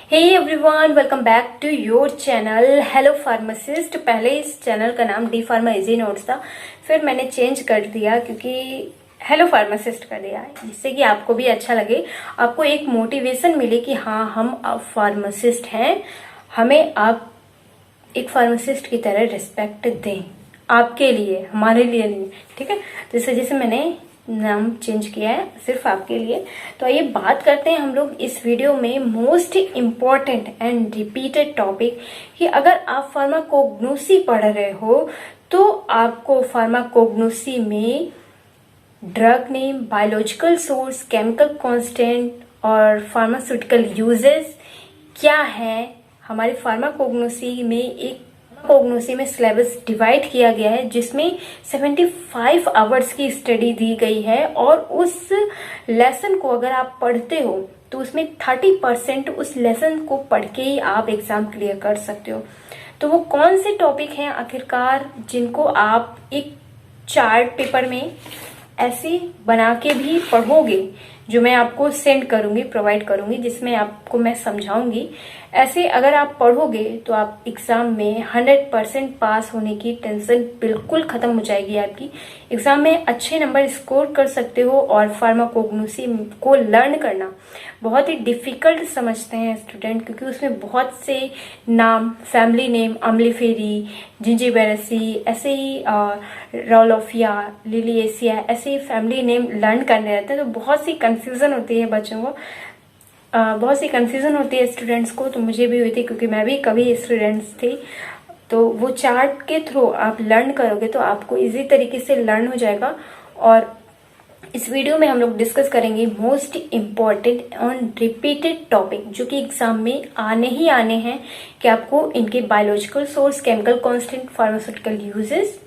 Hey everyone, welcome back to your channel hello pharmacist. पहले इस channel का नाम डी फार्मा इजी नोट्स था, फिर मैंने चेंज कर दिया क्योंकि हेलो फार्मासिस्ट कर दिया, जिससे कि आपको भी अच्छा लगे, आपको एक मोटिवेशन मिले कि हाँ हम अब फार्मासिस्ट हैं, हमें आप एक फार्मासिस्ट की तरह रिस्पेक्ट दें, आपके लिए, हमारे लिए नहीं। ठीक है, तो इस वजह से मैंने नाम चेंज किया है सिर्फ आपके लिए। तो आइए बात करते हैं हम लोग इस वीडियो में most important and repeated topic कि अगर आप फार्माकोग्नोसी पढ़ रहे हो तो आपको फार्माकोग्नोसी में drug name, biological source, chemical constant और फार्मास्यूटिकल यूजेस क्या है। हमारे फार्माकोग्नोसी में एक कोग्नोसी में सिलेबस डिवाइड किया गया है जिसमें 75 आवर्स की स्टडी दी गई है, और उस लेसन को अगर आप पढ़ते हो तो उसमें 30% उस लेसन को पढ़ के ही आप एग्जाम क्लियर कर सकते हो। तो वो कौन से टॉपिक हैं आखिरकार जिनको आप एक चार्ट पेपर में ऐसे बना के भी पढ़ोगे, जो मैं आपको सेंड करूंगी, प्रोवाइड करूंगी, जिसमें आपको मैं समझाऊंगी। ऐसे अगर आप पढ़ोगे तो आप एग्जाम में 100% पास होने की टेंशन बिल्कुल खत्म हो जाएगी आपकी। एग्जाम में अच्छे नंबर स्कोर कर सकते हो। और फार्माकोग्नोसी को लर्न करना बहुत ही डिफिकल्ट समझते हैं स्टूडेंट, क्योंकि उसमें बहुत से नाम, फैमिली नेम, अम्लीफेरी, जिंजिबेरेसी, ऐसे ही रोलोफिया, लिलिएसिया, ऐसे ही फैमिली नेम लर्न करने रहते हैं। तो बहुत सी कंफ्यूजन होती है बच्चों को, बहुत सी कंफ्यूजन होती है स्टूडेंट्स को। तो मुझे भी हुई थी क्योंकि मैं भी कभी स्टूडेंट्स थी। तो वो चार्ट के थ्रू आप लर्न करोगे तो आपको इजी तरीके से लर्न हो जाएगा। और इस वीडियो में हम लोग डिस्कस करेंगे most important on repeated topic जो कि एग्जाम में आने ही आने हैं, कि आपको इनके biological source, chemical constant, pharmaceutical uses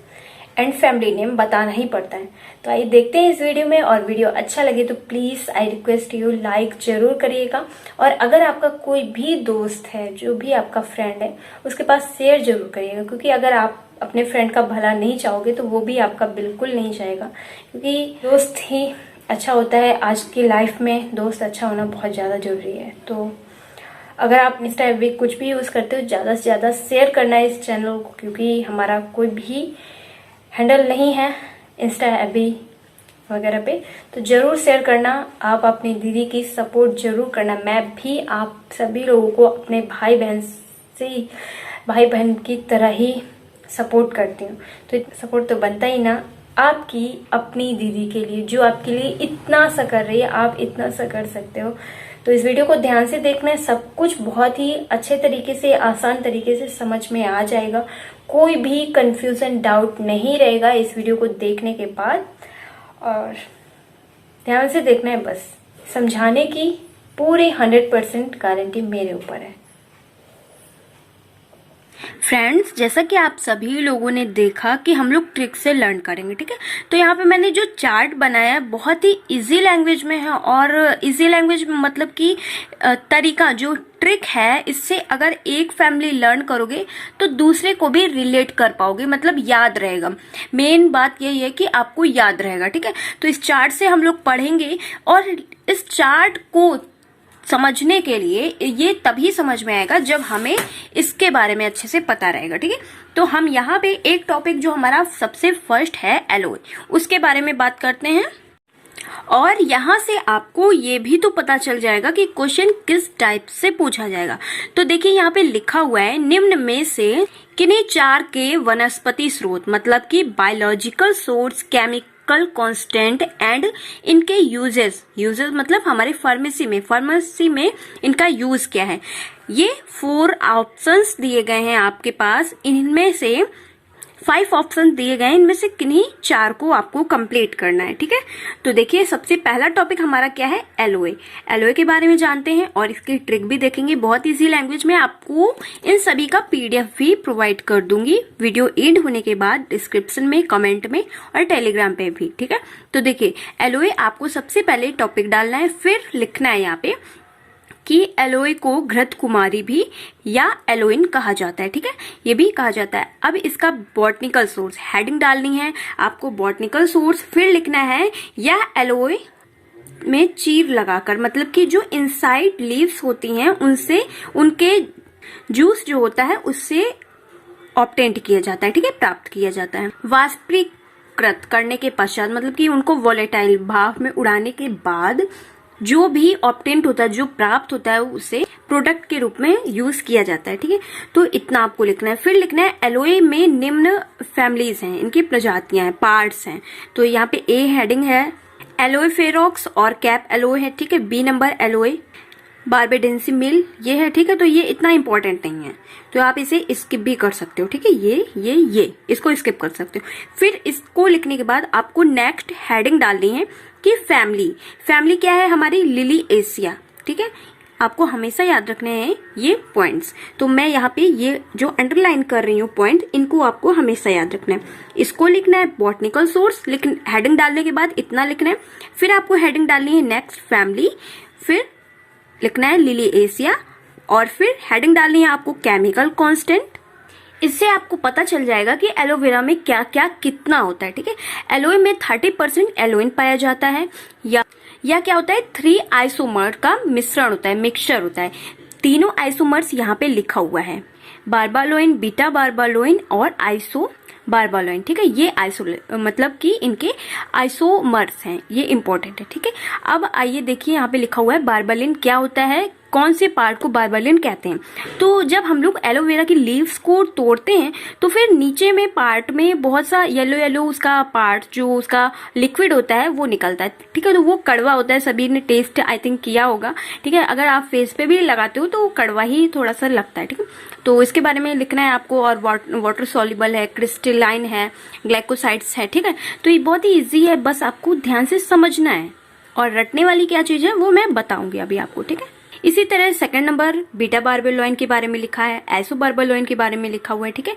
and family name बताना ही पड़ता है। तो आइए देखते हैं इस वीडियो में। और वीडियो अच्छा लगे तो please I request you like जरूर करिएगा। और अगर आपका कोई भी दोस्त है, जो भी आपका फ्रेंड है, उसके पास शेयर जरूर करिएगा, क्योंकि अगर आप अपने फ्रेंड का भला नहीं चाहोगे तो वो भी आपका बिल्कुल नहीं चाहेगा, क्योंकि दोस्त ही अच्छा होता है। आज की लाइफ में दोस्त अच्छा होना बहुत ज्यादा जरूरी है। तो अगर आप इंस्टा एफबी कुछ भी यूज करते हो, ज्यादा से ज्यादा शेयर करना है इस चैनल को, क्योंकि हमारा कोई भी हैंडल नहीं है इंस्टा एफबी वगैरह पे। तो जरूर शेयर करना। आप अपनी दीदी की सपोर्ट जरूर करना। मैं भी आप सभी लोगों को अपने भाई बहन की तरह ही सपोर्ट करती हूँ। तो सपोर्ट तो बनता ही ना आपकी अपनी दीदी के लिए, जो आपके लिए इतना सा कर रही है, आप इतना सा कर सकते हो। तो इस वीडियो को ध्यान से देखना है, सब कुछ बहुत ही अच्छे तरीके से, आसान तरीके से समझ में आ जाएगा। कोई भी कंफ्यूजन, डाउट नहीं रहेगा इस वीडियो को देखने के बाद। और ध्यान से देखना है, बस समझाने की पूरे 100% गारंटी मेरे ऊपर है। फ्रेंड्स, जैसा कि आप सभी लोगों ने देखा कि हम लोग ट्रिक से लर्न करेंगे, ठीक है। तो यहाँ पे मैंने जो चार्ट बनाया है बहुत ही इजी लैंग्वेज में है, और इजी लैंग्वेज मतलब कि तरीका, जो ट्रिक है, इससे अगर एक फैमिली लर्न करोगे तो दूसरे को भी रिलेट कर पाओगे, मतलब याद रहेगा। मेन बात यही है कि आपको याद रहेगा, ठीक है। तो इस चार्ट से हम लोग पढ़ेंगे, और इस चार्ट को समझने के लिए ये तभी समझ में आएगा जब हमें इसके बारे में अच्छे से पता रहेगा, ठीक है। तो हम यहाँ पे एक टॉपिक जो हमारा सबसे फर्स्ट है एलोए, उसके बारे में बात करते हैं। और यहाँ से आपको ये भी तो पता चल जाएगा कि क्वेश्चन किस टाइप से पूछा जाएगा। तो देखिए यहाँ पे लिखा हुआ है, निम्न में से किन्हीं चार के वनस्पति स्रोत, मतलब कि biological source, chemical constant and इनके यूजेस मतलब हमारे फार्मेसी में इनका यूज क्या है। ये 4 ऑप्शंस दिए गए हैं आपके पास। इनमें से 5 ऑप्शन दिए गए हैं, इनमें से किन्हीं 4 को आपको कंप्लीट करना है, ठीक है। तो देखिए सबसे पहला टॉपिक हमारा क्या है, एलोए। एलोए के बारे में जानते हैं और इसकी ट्रिक भी देखेंगे। बहुत इजी लैंग्वेज में आपको इन सभी का पीडीएफ भी प्रोवाइड कर दूंगी वीडियो एंड होने के बाद, डिस्क्रिप्शन में, कमेंट में और टेलीग्राम पे भी, ठीक है। तो देखिए एलोए, आपको सबसे पहले टॉपिक डालना है, फिर लिखना है यहाँ पे कि एलोए को घृत कुमारी भी या एलोइन कहा जाता है, ठीक है, ये भी कहा जाता है। अब इसका बॉटनिकल सोर्स, हेडिंग डालनी है आपको, बॉटनिकल सोर्स, फिर लिखना है या एलोए में चीर लगाकर, मतलब कि जो इनसाइड लीव्स होती हैं उनसे उनके जूस जो होता है उससे ऑब्टेंट किया जाता है, ठीक है, प्राप्त किया जाता है। वाष्पीकृत करने के पश्चात, मतलब कि उनको वोलेटाइल भाप में उड़ाने के बाद जो भी ऑब्टेंट होता है, जो प्राप्त होता है, उसे प्रोडक्ट के रूप में यूज किया जाता है, ठीक है। तो इतना आपको लिखना है। फिर लिखना है एलोए में निम्न फैमिलीज हैं, इनकी प्रजातियां हैं, पार्ट्स हैं। तो यहाँ पे ए हेडिंग है एलोए फेरोक्स और कैप एलोए है, ठीक है। बी नंबर एलोए बार्बेडेंसी मिल ये है, ठीक है। तो ये इतना इंपॉर्टेंट नहीं है, तो आप इसे स्किप भी कर सकते हो, ठीक है। ये इसको स्किप कर सकते हो। फिर इसको लिखने के बाद आपको नेक्स्ट हेडिंग डालनी है कि फैमिली क्या है हमारी, लिली एशिया, ठीक है। आपको हमेशा याद रखने हैं ये पॉइंट्स। तो मैं यहाँ पे ये जो अंडरलाइन कर रही हूँ पॉइंट, इनको आपको हमेशा याद रखना है। इसको लिखना है बॉटनिकल सोर्स, लेकिन हेडिंग डालने के बाद इतना लिखना है। फिर आपको हेडिंग डालनी है नेक्स्ट फैमिली, फिर लिखना है लिली एशिया, और फिर हेडिंग डालनी है आपको केमिकल कांस्टेंट। इससे आपको पता चल जाएगा कि एलोवेरा में क्या क्या कितना होता है, ठीक है। एलोए में 30% एलोइन पाया जाता है, या क्या होता है 3 आइसोमर का मिश्रण होता है, मिक्सचर होता है। तीनों आइसोमर्स यहाँ पे लिखा हुआ है, बार्बालोइन, बीटा बार्बालोइन और आइसो बार्बालोइन, ठीक है। ये मतलब कि इनके आइसोमर्स हैं, ये इंपॉर्टेंट है, ठीक है। अब आइए देखिए यहाँ पे लिखा हुआ है बार्बालिन क्या होता है, कौन से पार्ट को बार्बालिन कहते हैं। तो जब हम लोग एलोवेरा की लीव्स को तोड़ते हैं तो फिर नीचे में पार्ट में बहुत सा येलो उसका पार्ट, जो उसका लिक्विड होता है वो निकलता है, ठीक है। तो वो कड़वा होता है, सभी ने टेस्ट आई थिंक किया होगा, ठीक है। अगर आप फेस पे भी लगाते हो तो कड़वा ही थोड़ा सा लगता है, ठीक है। तो इसके बारे में लिखना है आपको। और वाटर सॉल्युबल है, क्रिस्टलाइन है, ग्लाइकोसाइड्स है, ठीक है। तो ये बहुत ही ईजी है, बस आपको ध्यान से समझना है। और रटने वाली क्या चीज है वो मैं बताऊंगी अभी आपको, ठीक है। इसी तरह सेकंड नंबर बीटा बार्बेलोइन के बारे में लिखा है, आइसो बार्बेलोइन के बारे में लिखा हुआ है, ठीक है,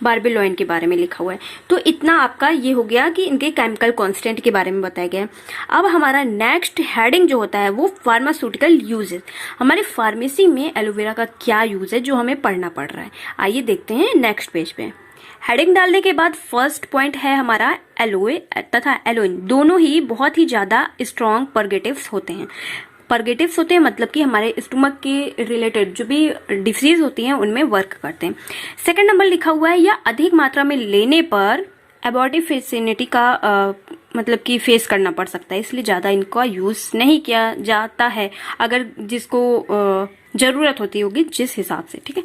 बार्बेलोइन के बारे में लिखा हुआ है। तो इतना आपका ये हो गया कि इनके केमिकल कांस्टेंट के बारे में बताया गया है। अब हमारा नेक्स्ट हेडिंग जो होता है वो फार्मास्यूटिकल यूजेस। हमारे फार्मेसी में एलोवेरा का क्या यूज है जो हमें पढ़ना पड़ रहा है, आइए देखते हैं नेक्स्ट पेज पे। हेडिंग डालने के बाद फर्स्ट पॉइंट है हमारा एलोए तथा एलोइन दोनों ही बहुत ही ज्यादा स्ट्रॉन्ग परगेटिव्स होते हैं। परगेटिव्स होते हैं मतलब कि हमारे स्टमक के रिलेटेड जो भी डिसीज होती हैं उनमें वर्क करते हैं। सेकंड नंबर लिखा हुआ है या अधिक मात्रा में लेने पर एबॉर्टिफिसिनिटी का मतलब कि फेस करना पड़ सकता है, इसलिए ज्यादा इनका यूज नहीं किया जाता है, अगर जिसको जरूरत होती होगी जिस हिसाब से, ठीक है।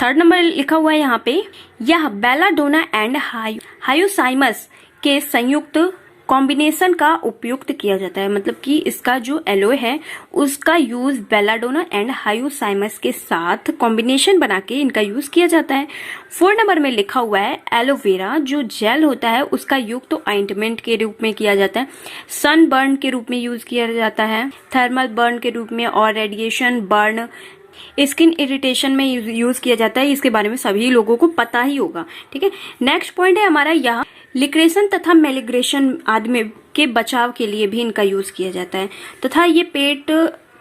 थर्ड नंबर लिखा हुआ है यहाँ पे, यह बेलाडोना एंड हायोसाइमस के संयुक्त कॉम्बिनेशन का उपयुक्त किया जाता है, मतलब कि इसका जो एलोए है उसका यूज बेलाडोना एंड हायोसाइमस के साथ कॉम्बिनेशन बना के इनका यूज किया जाता है। 4 नंबर में लिखा हुआ है एलोवेरा जो जेल होता है उसका यूज तो ऑइंटमेंट के रूप में किया जाता है, सन बर्न के रूप में यूज किया जाता है, थर्मल बर्न के रूप में, और रेडिएशन बर्न, स्किन इरिटेशन में यूज किया जाता है। इसके बारे में सभी लोगों को पता ही होगा, ठीक है। नेक्स्ट पॉइंट है हमारा यहाँ लिक्रेशन तथा मेलिग्रेशन आदि के बचाव के लिए भी इनका यूज किया जाता है, तथा ये पेट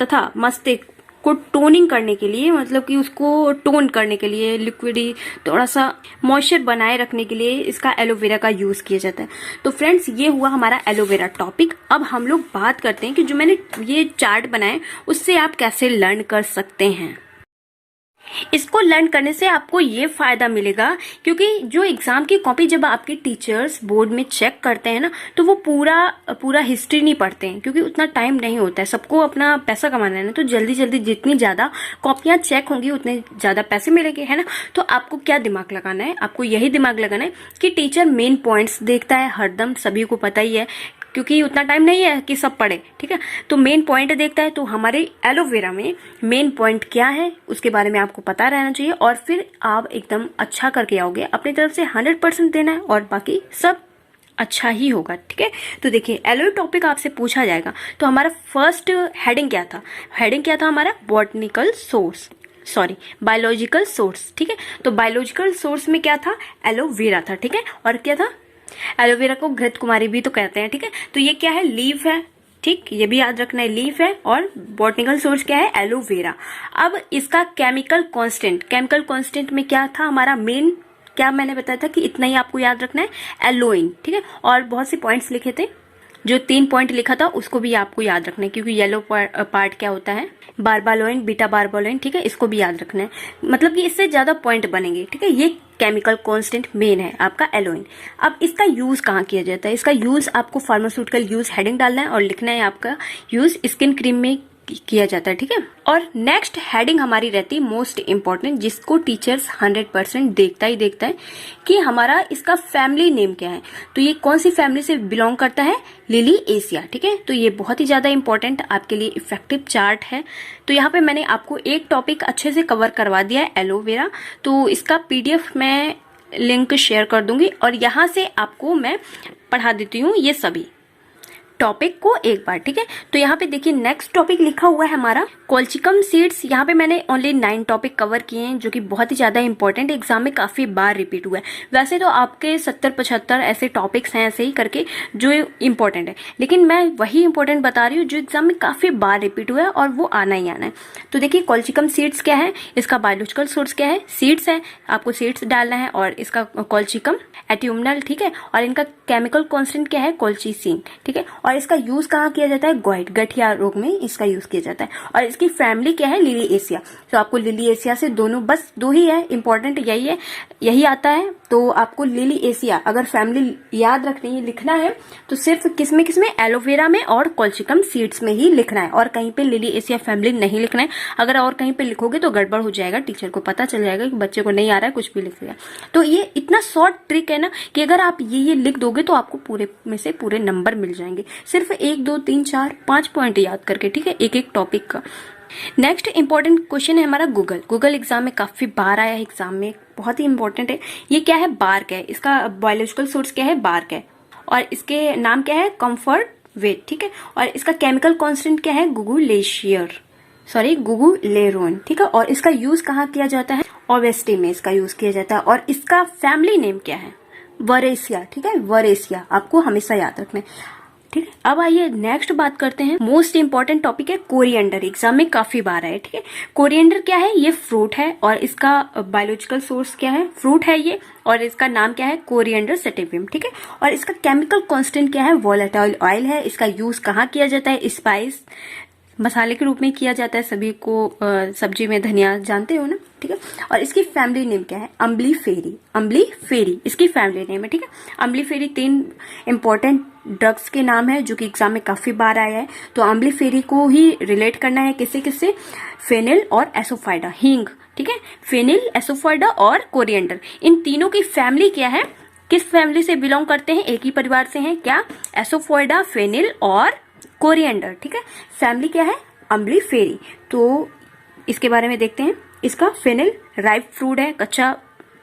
तथा मस्तिष्क को टोनिंग करने के लिए, मतलब कि उसको टोन करने के लिए, लिक्विडी थोड़ा सा मॉइस्चर बनाए रखने के लिए इसका एलोवेरा का यूज किया जाता है। तो फ्रेंड्स ये हुआ हमारा एलोवेरा टॉपिक। अब हम लोग बात करते हैं कि जो मैंने ये चार्ट बनाए उससे आप कैसे लर्न कर सकते हैं। इसको लर्न करने से आपको ये फायदा मिलेगा क्योंकि जो एग्जाम की कॉपी जब आपके टीचर्स बोर्ड में चेक करते हैं ना तो वो पूरा हिस्ट्री नहीं पढ़ते हैं, क्योंकि उतना टाइम नहीं होता है, सबको अपना पैसा कमाना है ना। तो जल्दी जल्दी जितनी ज्यादा कॉपियां चेक होंगी उतने ज्यादा पैसे मिलेंगे, है ना। तो आपको क्या दिमाग लगाना है, आपको यही दिमाग लगाना है कि टीचर मेन पॉइंट्स देखता है हरदम, सभी को पता ही है, क्योंकि उतना टाइम नहीं है कि सब पढ़े, ठीक है। तो मेन पॉइंट देखता है। तो हमारे एलोवेरा में मेन पॉइंट क्या है उसके बारे में आपको पता रहना चाहिए, और फिर आप एकदम अच्छा करके आओगे। अपनी तरफ से 100% देना है और बाकी सब अच्छा ही होगा, ठीक है। तो देखिए एलोए टॉपिक आपसे पूछा जाएगा, तो हमारा फर्स्ट हेडिंग क्या था, हमारा बॉटनिकल सोर्स, बायोलॉजिकल सोर्स, ठीक है। तो बायोलॉजिकल सोर्स में क्या था, एलोवेरा था, ठीक है। और क्या था, एलोवेरा को घृत कुमारी भी तो कहते हैं, ठीक है। तो ये क्या है, लीफ है, ठीक, ये भी याद रखना है, लीफ है। और बॉटनिकल सोर्स क्या है, एलोवेरा। अब इसका केमिकल कांस्टेंट में क्या था हमारा मेन, क्या मैंने बताया था कि इतना ही आपको याद रखना है, एलोइन, ठीक है। और बहुत से पॉइंट्स लिखे थे, जो 3 पॉइंट लिखा था उसको भी आपको याद रखना है, क्योंकि येलो पार्ट क्या होता है, बारबालोइन, बीटा बारबालोइन, ठीक है, इसको भी याद रखना है, मतलब कि इससे ज्यादा पॉइंट बनेंगे, ठीक है। ये केमिकल कांस्टेंट मेन है आपका एलोइन। अब इसका यूज कहाँ किया जाता है, इसका यूज आपको फार्मास्यूटिकल यूज हेडिंग डालना है और लिखना है आपका यूज स्किन क्रीम में किया जाता है, ठीक है। और नेक्स्ट हेडिंग हमारी रहती है मोस्ट इंपॉर्टेंट, जिसको टीचर्स 100% देखता ही देखता है कि हमारा इसका फैमिली नेम क्या है। तो ये कौन सी फैमिली से बिलोंग करता है, लिलिएसिया, ठीक है। तो ये बहुत ही ज्यादा इंपॉर्टेंट आपके लिए इफेक्टिव चार्ट है। तो यहाँ पे मैंने आपको एक टॉपिक अच्छे से कवर करवा दिया है, एलोवेरा। तो इसका पीडीएफ मैं लिंक शेयर कर दूंगी और यहाँ से आपको मैं पढ़ा देती हूँ ये सभी टॉपिक को एक बार, ठीक है। तो यहाँ पे देखिए नेक्स्ट टॉपिक लिखा हुआ है हमारा कोल्चिकम सीड्स। यहाँ पे मैंने ओनली 9 टॉपिक कवर किए हैं, जो कि बहुत ही ज्यादा इंपॉर्टेंट, एग्जाम में काफी बार रिपीट हुआ है। वैसे तो आपके 70-75 ऐसे टॉपिक्स हैं ऐसे ही करके जो इंपॉर्टेंट है, लेकिन मैं वही इंपॉर्टेंट बता रही हूँ जो एग्जाम में काफी बार रिपीट हुआ है और वो आना ही आना है। तो देखिए कोल्चिकम सीड्स क्या है, इसका बायोलॉजिकल सोर्स क्या है, सीड्स है, आपको सीड्स डालना है, और इसका कोल्चिकम एट्यूमनल, ठीक है, और इनका केमिकल कांस्टेंट क्या है, कोल्चिसिन, ठीक है। और इसका यूज कहाँ किया जाता है, गॉइड, गठिया रोग में इसका यूज किया जाता है। और इसकी फैमिली क्या है, लिलिएसिया। तो आपको लिलिएसिया से दोनों, बस 2 ही है इंपॉर्टेंट, यही है, यही आता है। तो आपको लिलिएसिया अगर फैमिली याद रखनी है, लिखना है, तो सिर्फ किसमें किसमें, एलोवेरा में और कोल्चिकम सीड्स में ही लिखना है, और कहीं पे लिलिएसिया फैमिली नहीं लिखना है। अगर और कहीं पे लिखोगे तो गड़बड़ हो जाएगा, टीचर को पता चल जाएगा कि बच्चे को नहीं आ रहा है, कुछ भी लिख दिया। तो ये इतना शॉर्ट ट्रिक है ना कि अगर आप ये लिख दोगे तो आपको पूरे में से पूरे नंबर मिल जाएंगे, सिर्फ 1 2 3 4 5 पॉइंट याद करके, ठीक है, एक एक टॉपिक का। नेक्स्ट इंपॉर्टेंट क्वेश्चन है हमारा गूगल एग्जाम में काफी बार आया है, एग्जाम में बहुत ही इंपॉर्टेंट है। ये क्या है, बार्क है, इसका बायोलॉजिकल सोर्स क्या है, बार्क है, और इसके नाम क्या है, कम्फर्ट वेट, ठीक है। और इसका केमिकल कांस्टेंट क्या है, गुगुलेरोन, ठीक है। और इसका यूज कहाँ किया जाता है, ओवेस्टी में इसका यूज किया जाता है। और इसका फैमिली नेम क्या है, वरेसिया, ठीक है, वरेसिया, आपको हमेशा याद रखना है, ठीक है। अब आइए नेक्स्ट बात करते हैं, मोस्ट इंपॉर्टेंट टॉपिक है कोरिएंडर, एग्जाम में काफी बार है, ठीक है। कोरिएंडर क्या है, ये फ्रूट है, और इसका बायोलॉजिकल सोर्स क्या है, फ्रूट है ये, और इसका नाम क्या है, कोरिएंडर सैटिवम, ठीक है। और इसका केमिकल कांस्टेंट क्या है, वोलेटाइल ऑयल है। इसका यूज कहाँ किया जाता है, स्पाइस, मसाले के रूप में किया जाता है, सभी को सब्जी में धनिया जानते हो ना, ठीक है। और इसकी फैमिली नेम क्या है, अम्बलीफेरी इसकी फैमिली नेम है, ठीक है। अम्बलीफेरी 3 इंपॉर्टेंट ड्रग्स के नाम है जो कि एग्जाम में काफी बार आया है। तो अम्बलीफेरी को ही रिलेट करना है किससे किससे, फेनिल और एसोफाइडा, हींग, ठीक है, फेनिल, एसोफाइडा और कोरिएंडर, इन तीनों की फैमिली क्या है, किस फैमिली से बिलोंग करते हैं, एक ही परिवार से हैं क्या, एसोफाइडा, फेनिल और कोरिएंडर, ठीक है। फैमिली क्या है, अम्बलीफेरी। तो इसके बारे में देखते हैं, इसका फेनिल राइप फ्रूट है, कच्चा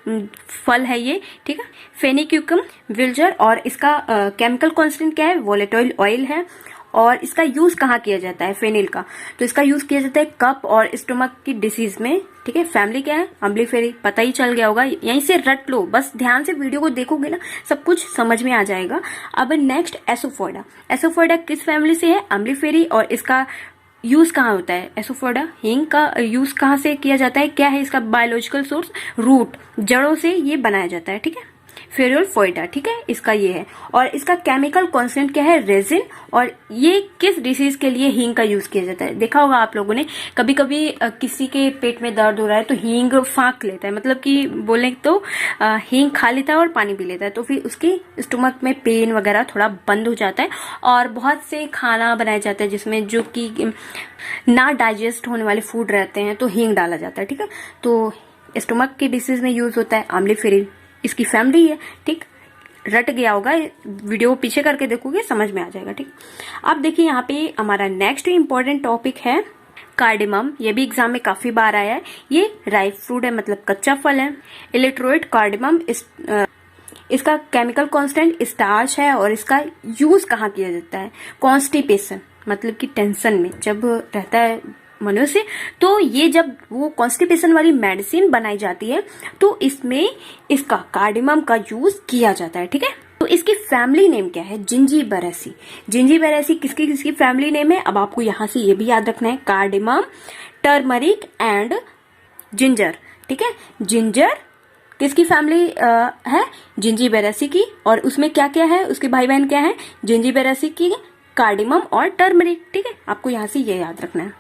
फल है ये, ठीक है, फेनिक्यूकम विल्जर। और इसका केमिकल कांस्टेंट क्या है, वोलेटाइल ऑयल है। और इसका यूज कहाँ किया जाता है, फेनिल का, तो इसका यूज किया जाता है कप और स्टोमक की डिसीज में, ठीक है। फैमिली क्या है, अम्बलीफेरी, पता ही चल गया होगा, यहीं से रट लो, बस ध्यान से वीडियो को देखोगे ना सब कुछ समझ में आ जाएगा। अब नेक्स्ट एसोफोइडा किस फैमिली से है, अम्बलीफेरी। और इसका यूज कहाँ होता है, एसोफोइडा, हींग का यूज कहाँ से किया जाता है, क्या है इसका बायोलॉजिकल सोर्स, रूट, जड़ों से ये बनाया जाता है, ठीक है, फेरोल्फोइडा, ठीक है, इसका ये है। और इसका केमिकल कांस्टेंट क्या है, रेजिन। और ये किस डिसीज के लिए हींग का यूज किया जाता है, देखा होगा आप लोगों ने, कभी कभी किसी के पेट में दर्द हो रहा है तो हींग फाँक लेता है, मतलब कि बोले तो हींग खा लेता है और पानी पी लेता है, तो फिर उसकी स्टोमक में पेन वगैरह थोड़ा बंद हो जाता है। और बहुत से खाना बनाया जाता है जिसमें जो कि ना डाइजेस्ट होने वाले फूड रहते हैं तो हींग डाला जाता है, ठीक है। तो स्टोमक की डिसीज में यूज होता है अम्बलीफेरिन, इसकी फैमिली है, ठीक, रट गया होगा, वीडियो पीछे करके देखोगे समझ में आ जाएगा, ठीक। अब देखिए यहाँ पे हमारा नेक्स्ट इंपॉर्टेंट टॉपिक है कार्डेमम, ये भी एग्जाम में काफी बार आया है। ये राइप फ्रूट है, मतलब कच्चा फल है। इलेक्ट्रोइड कार्डेमम, इसका केमिकल कांस्टेंट स्टार्च है। और इसका यूज कहाँ किया जाता है, कॉन्स्टिपेशन, मतलब कि टेंशन में जब रहता है मनुष्य, तो ये जब वो कॉन्स्टिपेशन वाली मेडिसिन बनाई जाती है तो इसमें इसका कार्डेमम का यूज किया जाता है, ठीक है। तो इसकी फैमिली नेम क्या है, जिंजीबेरेसी किसकी किसकी फैमिली नेम है। अब आपको यहाँ से ये भी याद रखना है, कार्डेमम, टर्मरिक एंड जिंजर, ठीक है, जिंजर, किसकी फैमिली है? जिंजीबेरेसी की। और उसमें क्या क्या है, उसके भाई बहन क्या है? जिंजीबेरेसी की, कार्डिमम और टर्मरिक। ठीक है, आपको यहाँ से ये याद रखना है।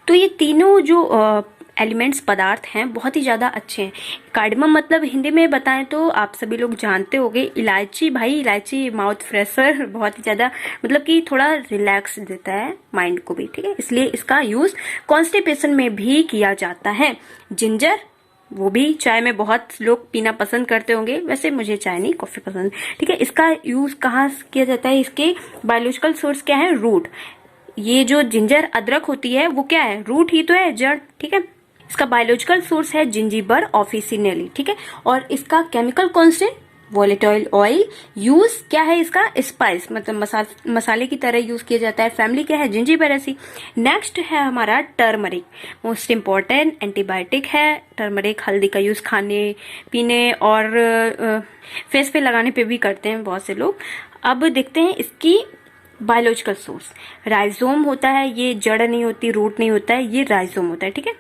तो ये तीनों जो एलिमेंट्स पदार्थ हैं बहुत ही ज़्यादा अच्छे हैं। कार्डिमम मतलब हिंदी में बताएं तो आप सभी लोग जानते होंगे, इलायची। भाई इलायची माउथ फ्रेशर, बहुत ही ज़्यादा मतलब कि थोड़ा रिलैक्स देता है माइंड को भी। ठीक है, इसलिए इसका यूज़ कॉन्स्टिपेशन में भी किया जाता है। जिंजर, वो भी चाय में बहुत लोग पीना पसंद करते होंगे, वैसे मुझे चाय नहीं कॉफी पसंद। ठीक है, इसका यूज कहाँ किया जाता है? इसके बायोलॉजिकल सोर्स क्या है? रूट। ये जो जिंजर अदरक होती है वो क्या है? रूट ही तो है, जड़। ठीक है, इसका बायोलॉजिकल सोर्स है जिंजीबर ऑफिसिनेली। ठीक है, और इसका chemical constant volatile oil. Use क्या है इसका? स्पाइस, मतलब मसाले की तरह यूज किया जाता है। फैमिली क्या है? जिंजीबेरेसी। नेक्स्ट है हमारा टर्मरिक, मोस्ट इम्पॉर्टेंट एंटीबायोटिक है। टर्मरिक हल्दी का यूज खाने पीने और फेस पे लगाने पे भी करते हैं बहुत से लोग। अब देखते हैं इसकी बायोलॉजिकल सोर्स। राइजोम होता है, ये जड़ नहीं होती, रूट नहीं होता है, ये राइजोम होता है। ठीक है,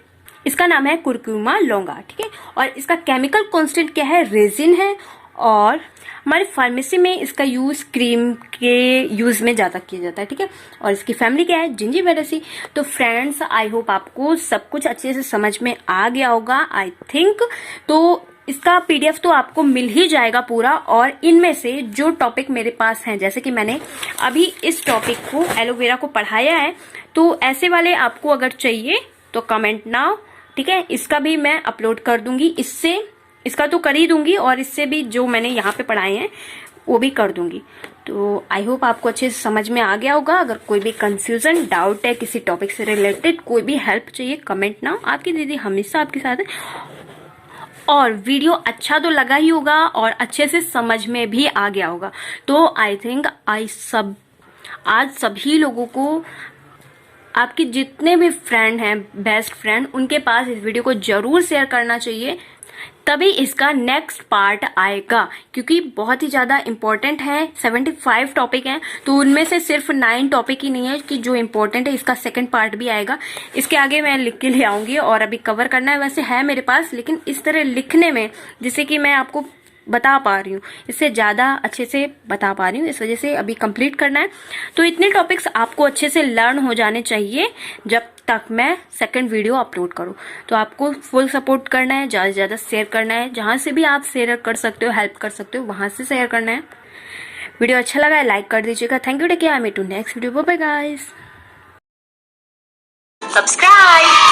इसका नाम है कुरकुमा लौंगा। ठीक है, और इसका केमिकल कांस्टेंट क्या है? रेजिन है। और हमारे फार्मेसी में इसका यूज क्रीम के यूज में ज्यादा किया जाता है। ठीक है, और इसकी फैमिली क्या है? जिंजीबेरेसी। तो फ्रेंड्स, आई होप आपको सब कुछ अच्छे से समझ में आ गया होगा, आई थिंक। तो इसका पीडीएफ तो आपको मिल ही जाएगा पूरा, और इनमें से जो टॉपिक मेरे पास हैं, जैसे कि मैंने अभी इस टॉपिक को एलोवेरा को पढ़ाया है, तो ऐसे वाले आपको अगर चाहिए तो कमेंट नाउ। ठीक है, इसका भी मैं अपलोड कर दूंगी, इसका तो कर ही दूंगी, और इससे भी जो मैंने यहाँ पे पढ़ाए हैं वो भी कर दूंगी। तो आई होप आपको अच्छे से समझ में आ गया होगा। अगर कोई भी कंफ्यूजन, डाउट है किसी टॉपिक से रिलेटेड, कोई भी हेल्प चाहिए, कमेंट नाउ। आपकी दीदी हमेशा आपके साथ है। और वीडियो अच्छा तो लगा ही होगा और अच्छे से समझ में भी आ गया होगा। तो आई थिंक आज सभी लोगों को, आपके जितने भी फ्रेंड हैं, बेस्ट फ्रेंड, उनके पास इस वीडियो को जरूर शेयर करना चाहिए, तभी इसका नेक्स्ट पार्ट आएगा। क्योंकि बहुत ही ज्यादा इंपॉर्टेंट है, 75 टॉपिक हैं, तो उनमें से सिर्फ 9 टॉपिक ही नहीं है कि जो इंपॉर्टेंट है। इसका सेकंड पार्ट भी आएगा, इसके आगे मैं लिख के ले आऊंगी, और अभी कवर करना है वैसे है मेरे पास, लेकिन इस तरह लिखने में, जिससे कि मैं आपको बता पा रही हूँ, इससे ज्यादा अच्छे से बता पा रही हूँ, इस वजह से अभी कंप्लीट करना है। तो इतने टॉपिक्स आपको अच्छे से लर्न हो जाने चाहिए जब तक मैं सेकंड वीडियो अपलोड करूँ। तो आपको फुल सपोर्ट करना है, ज्यादा से ज्यादा शेयर करना है, जहां से भी आप शेयर कर सकते हो, हेल्प कर सकते हो, वहां से शेयर करना है। वीडियो अच्छा लगा है लाइक कर दीजिएगा। Thank you, take care, I meet you next video, bye bye guys. Subscribe.